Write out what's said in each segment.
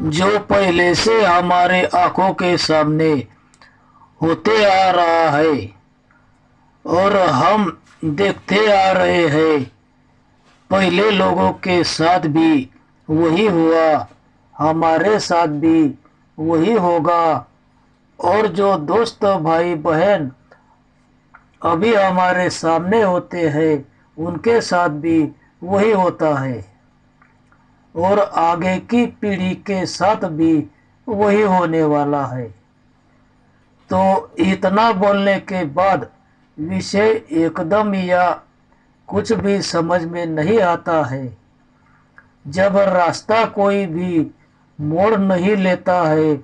जो पहले से हमारे आंखों के सामने होते आ रहा है और हम देखते आ रहे हैं। पहले लोगों के साथ भी वही हुआ, हमारे साथ भी वही होगा। और जो दोस्त भाई बहन अभी हमारे सामने होते हैं उनके साथ भी वही होता है और आगे की पीढ़ी के साथ भी वही होने वाला है। तो इतना बोलने के बाद विषय एकदम या कुछ भी समझ में नहीं आता है। जब रास्ता कोई भी मोड़ नहीं लेता है,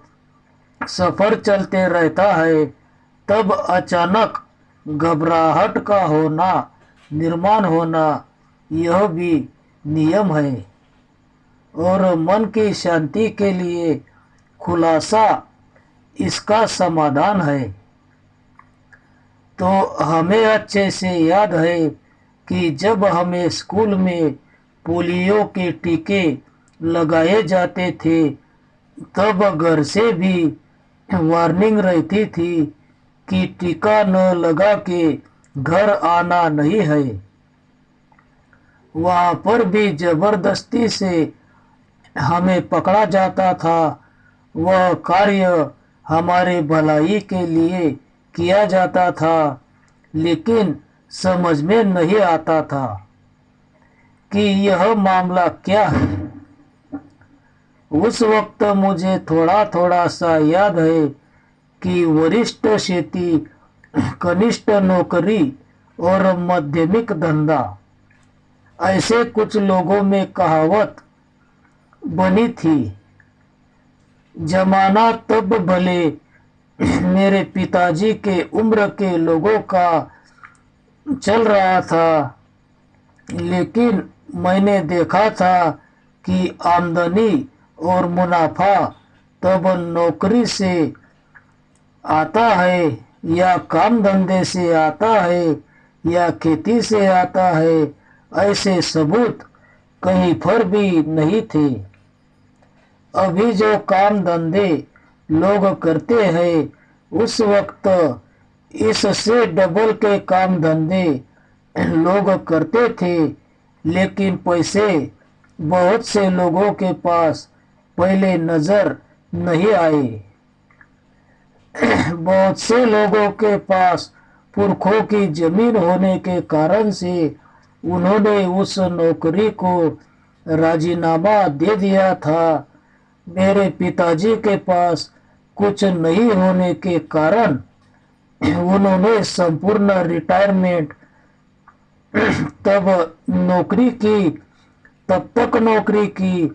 सफर चलते रहता है, तब अचानक घबराहट का होना, निर्माण होना, यह भी नियम है। और मन की शांति के लिए खुलासा इसका समाधान है। तो हमें अच्छे से याद है कि जब हमें स्कूल में पोलियो के टीके लगाए जाते थे, तब घर से भी वार्निंग रहती थी कि टीका न लगा के घर आना नहीं है। वहाँ पर भी जबरदस्ती से हमें पकड़ा जाता था। वह कार्य हमारे भलाई के लिए किया जाता था, लेकिन समझ में नहीं आता था कि यह मामला क्या है। उस वक्त मुझे थोड़ा थोड़ा सा याद है कि वरिष्ठ शेती, कनिष्ठ नौकरी और माध्यमिक धंधा, ऐसे कुछ लोगों में कहावत बनी थी। जमाना तब भले मेरे पिताजी के उम्र के लोगों का चल रहा था, लेकिन मैंने देखा था कि आमदनी और मुनाफा तब नौकरी से आता है या काम धंधे से आता है या खेती से आता है। ऐसे सबूत कहीं पर भी नहीं थे। अभी जो काम धंधे लोग करते हैं, उस वक्त इससे डबल के काम धंधे लोग करते थे, लेकिन पैसे बहुत से लोगों के पास पहले नजर नहीं आए। बहुत से लोगों के पास पुरखों की जमीन होने के कारण से उन्होंने उस नौकरी को राजीनामा दे दिया था। मेरे पिताजी के पास कुछ नहीं होने के कारण उन्होंने संपूर्ण रिटायरमेंट तब तक नौकरी की।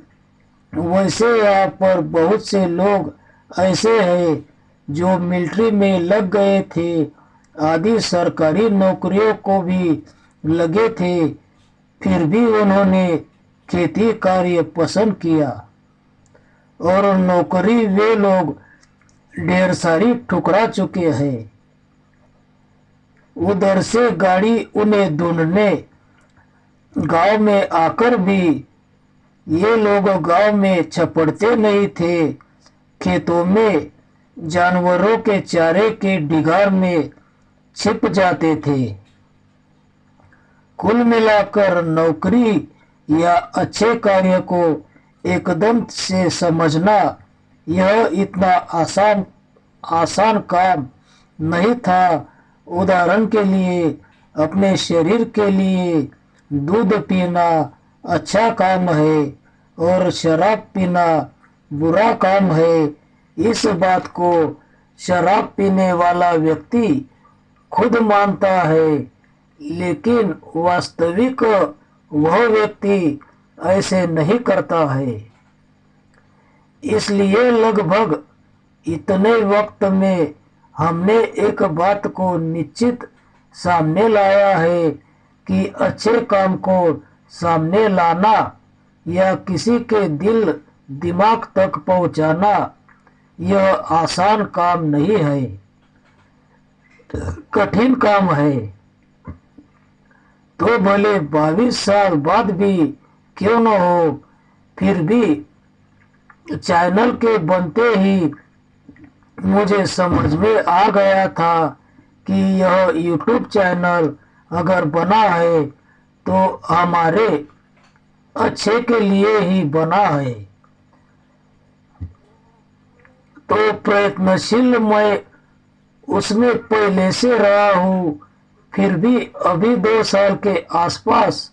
वैसे यहाँ पर बहुत से लोग ऐसे हैं जो मिलिट्री में लग गए थे, आदि सरकारी नौकरियों को भी लगे थे, फिर भी उन्होंने खेती कार्य पसंद किया। और नौकरी वे लोग ढेर सारी ठुकरा चुके हैं। उधर से गाड़ी उन्हें ढूंढने गांव में आकर भी ये लोग गांव में छपड़ते नहीं थे, खेतों में जानवरों के चारे के ढिगार में छिप जाते थे। कुल मिलाकर नौकरी या अच्छे कार्य को एकदम से समझना यह इतना आसान काम नहीं था। उदाहरण के लिए, अपने शरीर के लिए दूध पीना अच्छा काम है और शराब पीना बुरा काम है। इस बात को शराब पीने वाला व्यक्ति खुद मानता है, लेकिन वास्तविक वह व्यक्ति ऐसे नहीं करता है। इसलिए लगभग इतने वक्त में हमने एक बात को निश्चित सामने लाया है कि अच्छे काम को सामने लाना या किसी के दिल दिमाग तक पहुंचाना यह आसान काम नहीं है, कठिन काम है। तो भले 22 साल बाद भी क्यों न हो, फिर भी चैनल के बनते ही मुझे समझ में आ गया था कि यह यूट्यूब चैनल अगर बना है तो हमारे अच्छे के लिए ही बना है। तो प्रयत्नशील मैं उसमें पहले से रहा हूँ। फिर भी अभी 2 साल के आसपास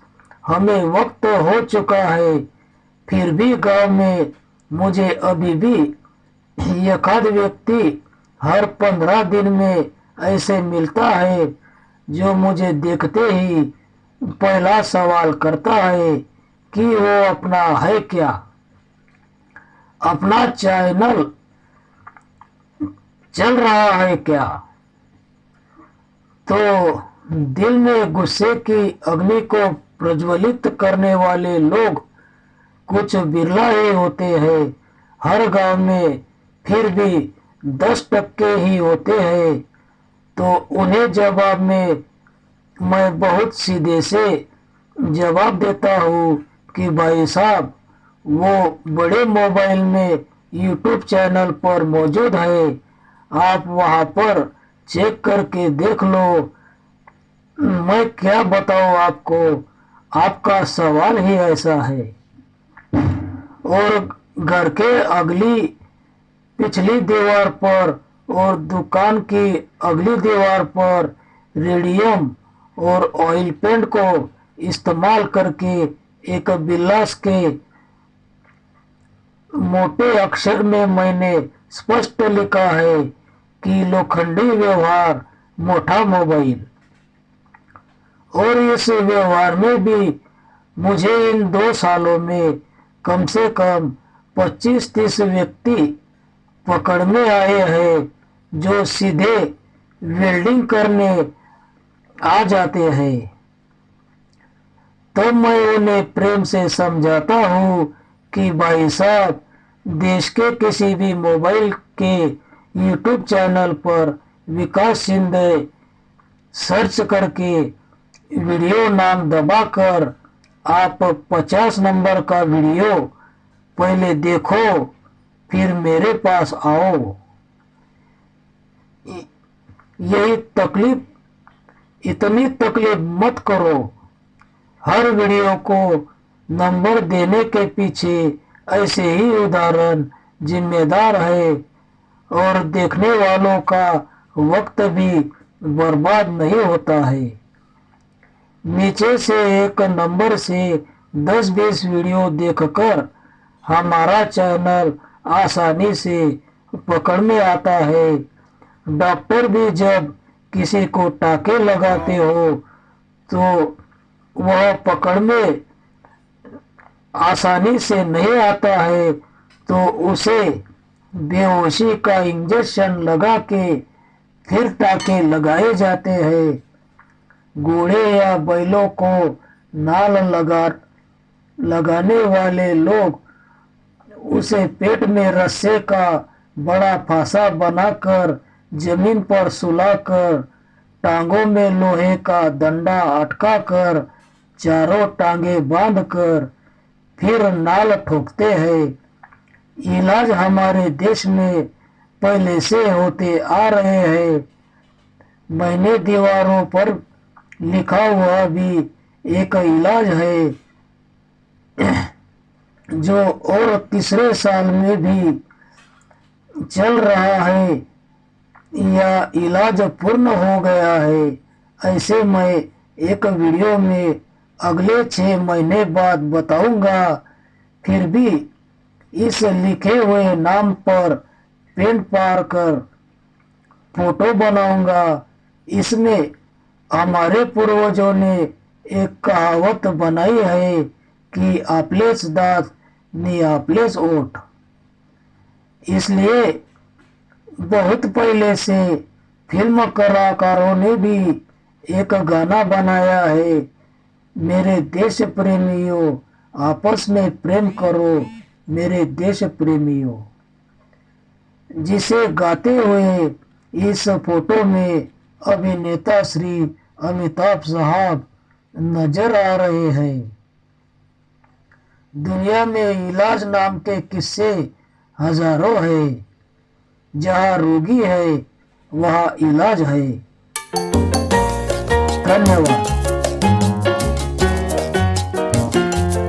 हमें वक्त हो चुका है। फिर भी गांव में मुझे अभी भी एकाध व्यक्ति हर 15 दिन में ऐसे मिलता है जो मुझे देखते ही पहला सवाल करता है कि वो अपना है क्या, अपना चैनल चल रहा है क्या। तो दिल में गुस्से की अग्नि को प्रज्वलित करने वाले लोग कुछ बिरला ही होते हैं हर गांव में, फिर भी 10% ही होते हैं। तो उन्हें जवाब में मैं बहुत सीधे से जवाब देता हूँ कि भाई साहब, वो बड़े मोबाइल में यूट्यूब चैनल पर मौजूद है, आप वहाँ पर चेक करके देख लो। मैं क्या बताऊँ आपको, आपका सवाल ही ऐसा है। और घर के अगली पिछली दीवार पर और दुकान की अगली दीवार पर रेडियम और ऑयल पेंट को इस्तेमाल करके एक बिल्लास के मोटे अक्षर में मैंने स्पष्ट लिखा है कि लोखंडी व्यवहार मोटा मोबाइल। और इस व्यवहार में भी मुझे इन 2 सालों में कम से कम 25-30 व्यक्ति पकड़ में आए हैं जो सीधे वेल्डिंग करने आ जाते हैं। तो मैं उन्हें प्रेम से समझाता हूँ कि भाई साहब, देश के किसी भी मोबाइल के यूट्यूब चैनल पर विकास शिंदे सर्च करके वीडियो नाम दबाकर आप 50 नंबर का वीडियो पहले देखो, फिर मेरे पास आओ। यही तकलीफ, इतनी तकलीफ मत करो। हर वीडियो को नंबर देने के पीछे ऐसे ही उदाहरण जिम्मेदार है और देखने वालों का वक्त भी बर्बाद नहीं होता है। नीचे से एक नंबर से 10-20 वीडियो देखकर हमारा चैनल आसानी से पकड़ में आता है। डॉक्टर भी जब किसी को टाके लगाते हो तो वह पकड़ में आसानी से नहीं आता है, तो उसे बेहोशी का इंजेक्शन लगा के फिर टाके लगाए जाते हैं। घोड़े या बैलों को नाल लगाने वाले लोग उसे पेट में रस्से का बड़ा फांसा बनाकर जमीन पर सुलाकर टांगों में लोहे का डंडा अटकाकर चारों टांगे बांधकर फिर नाल ठोकते हैं। इलाज हमारे देश में पहले से होते आ रहे हैं। मैंने दीवारों पर लिखा हुआ भी एक इलाज है जो और तीसरे साल में भी चल रहा है या इलाज पूर्ण हो गया है। ऐसे मैं एक वीडियो में अगले 6 महीने बाद बताऊंगा। फिर भी इस लिखे हुए नाम पर पेंट पार कर फोटो बनाऊंगा। इसमें हमारे पूर्वजों ने एक कहावत बनाई है कि आपलेच दांत नी आपलेच ओठ। इसलिए बहुत पहले से फिल्म कलाकारों ने भी एक गाना बनाया है, मेरे देश प्रेमियों आपस में प्रेम करो मेरे देश प्रेमियों, जिसे गाते हुए इस फोटो में अभिनेता श्री अमिताभ साहब नजर आ रहे हैं। दुनिया में इलाज नाम के किस्से हजारों है, जहाँ रोगी है वहाँ इलाज है। धन्यवाद।